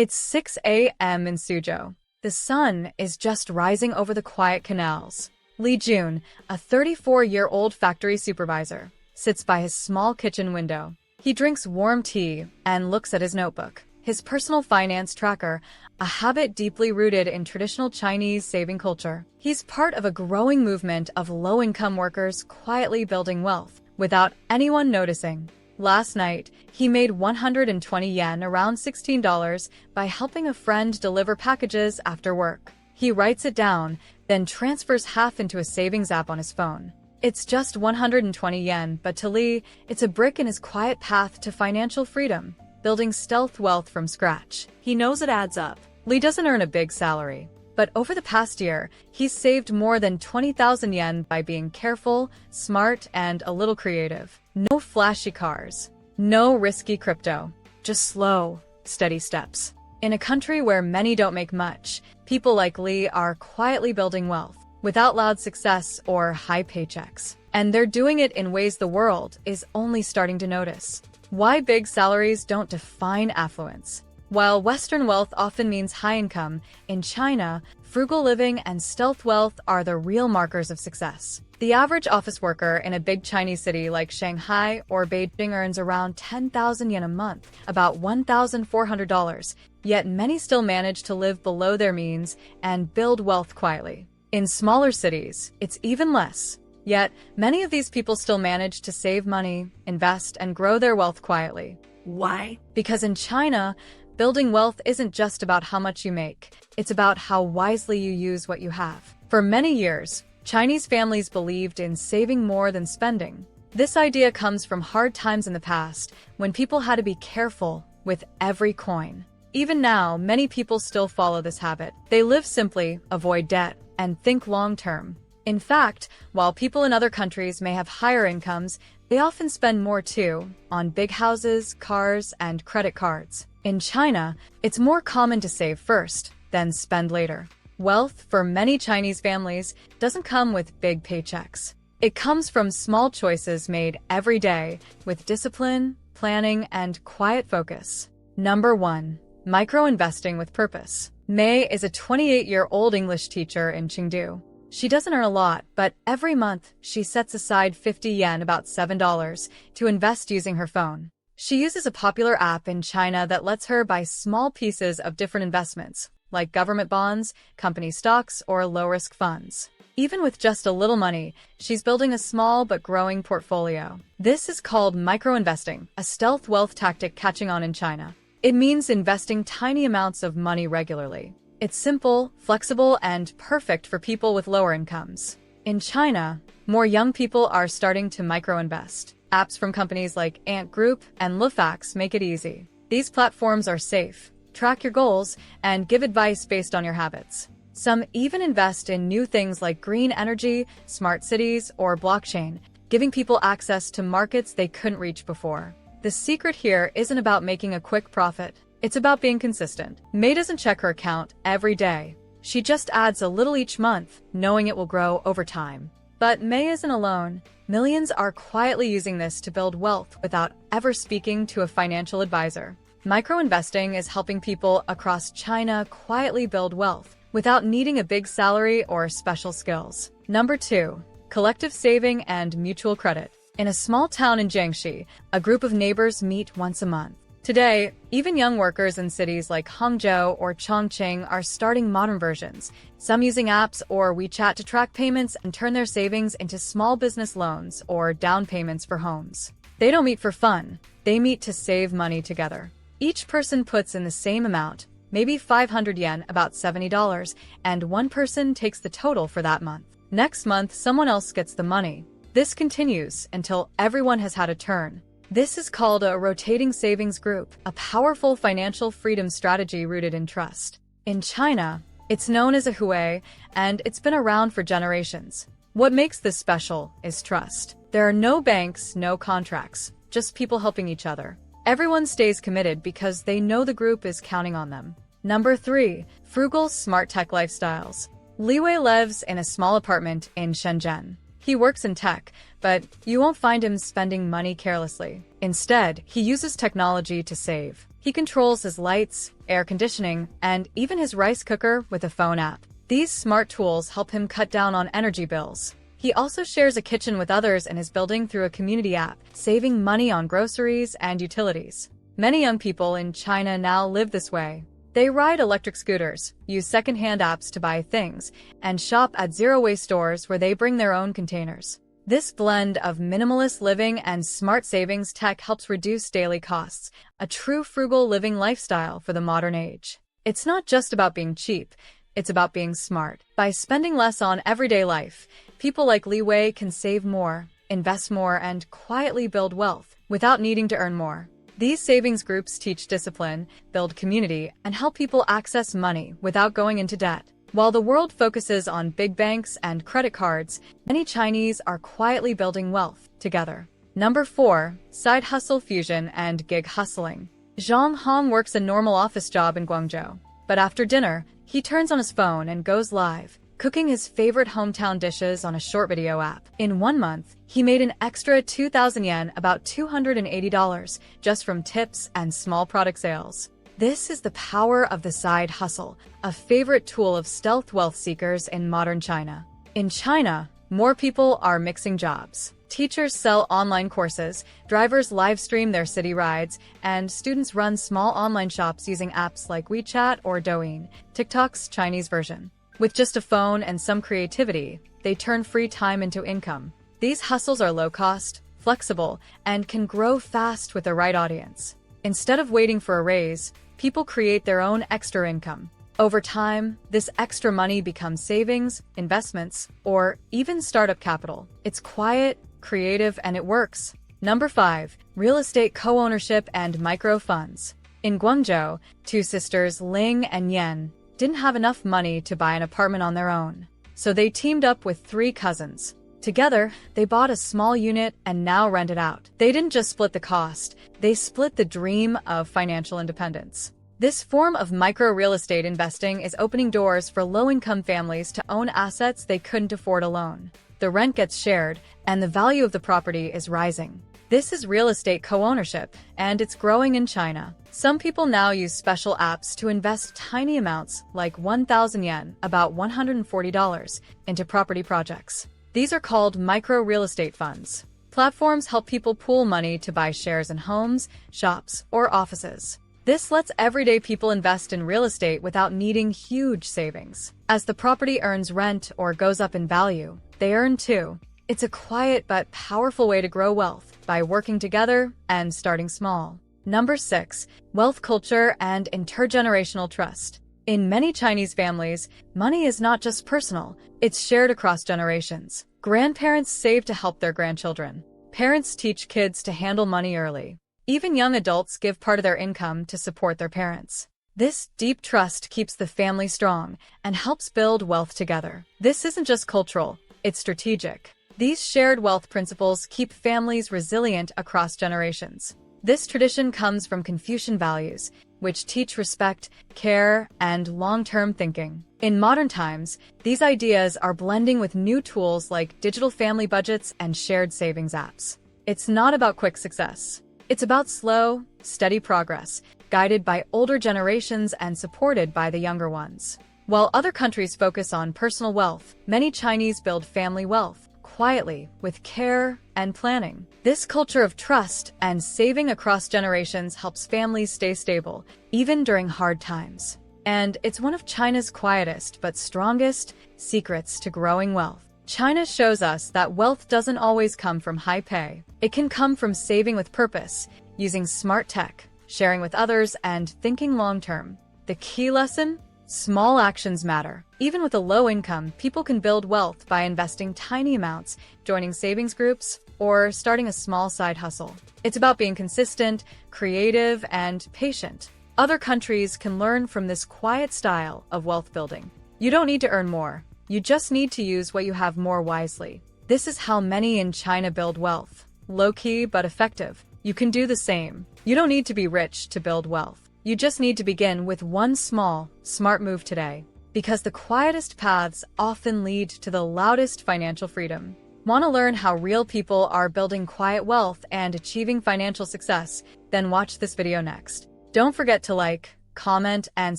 It's 6 a.m. in Suzhou. The sun is just rising over the quiet canals. Li Jun, a 34-year-old factory supervisor, sits by his small kitchen window. He drinks warm tea and looks at his notebook, his personal finance tracker, a habit deeply rooted in traditional Chinese saving culture. He's part of a growing movement of low-income workers quietly building wealth without anyone noticing. Last night, he made 120 yen, around $16, by helping a friend deliver packages after work. He writes it down, then transfers half into a savings app on his phone. It's just 120 yen, but to Li, it's a brick in his quiet path to financial freedom, building stealth wealth from scratch. He knows it adds up. Li doesn't earn a big salary, but over the past year, he's saved more than 20,000 yen by being careful, smart, and a little creative. No flashy cars, no risky crypto, just slow, steady steps. In a country where many don't make much, people like Li are quietly building wealth without loud success or high paychecks. And they're doing it in ways the world is only starting to notice. Why big salaries don't define affluence. While Western wealth often means high income, in China, frugal living and stealth wealth are the real markers of success. The average office worker in a big Chinese city like Shanghai or Beijing earns around 10,000 yen a month, about $1,400, yet many still manage to live below their means and build wealth quietly. In smaller cities, it's even less. Yet, many of these people still manage to save money, invest, and grow their wealth quietly. Why? Because in China, building wealth isn't just about how much you make. It's about how wisely you use what you have. For many years, Chinese families believed in saving more than spending. This idea comes from hard times in the past, when people had to be careful with every coin. Even now, many people still follow this habit. They live simply, avoid debt, and think long-term. In fact, while people in other countries may have higher incomes, they often spend more too, on big houses, cars, and credit cards. In China, it's more common to save first, then spend later. Wealth, for many Chinese families, doesn't come with big paychecks. It comes from small choices made every day, with discipline, planning, and quiet focus. Number 1. Microinvesting with purpose. Mei is a 28-year-old English teacher in Chengdu. She doesn't earn a lot, but every month she sets aside 50 yen, about $7, to invest using her phone. She uses a popular app in China that lets her buy small pieces of different investments, like government bonds, company stocks, or low-risk funds. Even with just a little money, she's building a small but growing portfolio. This is called microinvesting, a stealth wealth tactic catching on in China. It means investing tiny amounts of money regularly. It's simple, flexible, and perfect for people with lower incomes. In China, more young people are starting to microinvest. Apps from companies like Ant Group and Lufax make it easy. These platforms are safe, track your goals, and give advice based on your habits. Some even invest in new things like green energy, smart cities, or blockchain, giving people access to markets they couldn't reach before. The secret here isn't about making a quick profit. It's about being consistent. Mei doesn't check her account every day. She just adds a little each month, knowing it will grow over time. But Mei isn't alone. Millions are quietly using this to build wealth without ever speaking to a financial advisor. Microinvesting is helping people across China quietly build wealth without needing a big salary or special skills. Number 2. Collective saving and mutual credit. In a small town in Jiangxi, a group of neighbors meet once a month. Today, even young workers in cities like Hangzhou or Chongqing are starting modern versions, some using apps or WeChat to track payments and turn their savings into small business loans or down payments for homes. They don't meet for fun, they meet to save money together. Each person puts in the same amount, maybe 500 yen, about $70, and one person takes the total for that month. Next month, someone else gets the money. This continues until everyone has had a turn. This is called a rotating savings group, a powerful financial freedom strategy rooted in trust. In China, it's known as a hui, and it's been around for generations. What makes this special is trust. There are no banks, no contracts, just people helping each other. Everyone stays committed because they know the group is counting on them. Number 3. Frugal, smart tech lifestyles. Li Wei lives in a small apartment in Shenzhen. He works in tech, but you won't find him spending money carelessly. Instead, he uses technology to save. He controls his lights, air conditioning, and even his rice cooker with a phone app. These smart tools help him cut down on energy bills. He also shares a kitchen with others in his building through a community app, saving money on groceries and utilities. Many young people in China now live this way. They ride electric scooters, use second-hand apps to buy things, and shop at zero-waste stores where they bring their own containers. This blend of minimalist living and smart savings tech helps reduce daily costs, a true frugal living lifestyle for the modern age. It's not just about being cheap, it's about being smart. By spending less on everyday life, people like Li Wei can save more, invest more, and quietly build wealth without needing to earn more. These savings groups teach discipline, build community, and help people access money without going into debt. While the world focuses on big banks and credit cards, many Chinese are quietly building wealth together. Number 4. Side hustle fusion and gig hustling. Zhang Hong works a normal office job in Guangzhou, but after dinner, he turns on his phone and goes live, cooking his favorite hometown dishes on a short video app. In 1 month, he made an extra 2,000 yen, about $280, just from tips and small product sales. This is the power of the side hustle, a favorite tool of stealth wealth seekers in modern China. In China, more people are mixing jobs. Teachers sell online courses, drivers live stream their city rides, and students run small online shops using apps like WeChat or Douyin, TikTok's Chinese version. With just a phone and some creativity, they turn free time into income. These hustles are low-cost, flexible, and can grow fast with the right audience. Instead of waiting for a raise, people create their own extra income. Over time, this extra money becomes savings, investments, or even startup capital. It's quiet, creative, and it works. Number 5. Real estate co-ownership and micro funds. In Guangzhou, two sisters Ling and Yan didn't have enough money to buy an apartment on their own, so they teamed up with 3 cousins. Together, they bought a small unit and now rent it out. They didn't just split the cost, they split the dream of financial independence. This form of micro-real estate investing is opening doors for low-income families to own assets they couldn't afford alone. The rent gets shared, and the value of the property is rising. This is real estate co-ownership, and it's growing in China. Some people now use special apps to invest tiny amounts, like 1,000 yen, about $140, into property projects. These are called micro-real estate funds. Platforms help people pool money to buy shares in homes, shops, or offices. This lets everyday people invest in real estate without needing huge savings. As the property earns rent or goes up in value, they earn too. It's a quiet but powerful way to grow wealth by working together and starting small. Number 6. Wealth culture and intergenerational trust. In many Chinese families, money is not just personal, it's shared across generations. Grandparents save to help their grandchildren. Parents teach kids to handle money early. Even young adults give part of their income to support their parents. This deep trust keeps the family strong and helps build wealth together. This isn't just cultural, it's strategic. These shared wealth principles keep families resilient across generations. This tradition comes from Confucian values, which teach respect, care, and long-term thinking. In modern times, these ideas are blending with new tools like digital family budgets and shared savings apps. It's not about quick success. It's about slow, steady progress, guided by older generations and supported by the younger ones. While other countries focus on personal wealth, many Chinese build family wealth quietly, with care and planning. This culture of trust and saving across generations helps families stay stable, even during hard times. And it's one of China's quietest but strongest secrets to growing wealth. China shows us that wealth doesn't always come from high pay. It can come from saving with purpose, using smart tech, sharing with others, and thinking long-term. The key lesson? Small actions matter. Even with a low income, people can build wealth by investing tiny amounts, joining savings groups, or starting a small side hustle. It's about being consistent, creative, and patient. Other countries can learn from this quiet style of wealth building. You don't need to earn more. You just need to use what you have more wisely. This is how many in China build wealth. Low-key but effective. You can do the same. You don't need to be rich to build wealth. You just need to begin with one small, smart move today. Because the quietest paths often lead to the loudest financial freedom. Want to learn how real people are building quiet wealth and achieving financial success? Then watch this video next. Don't forget to like, comment, and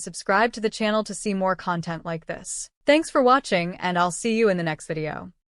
subscribe to the channel to see more content like this. Thanks for watching, and I'll see you in the next video.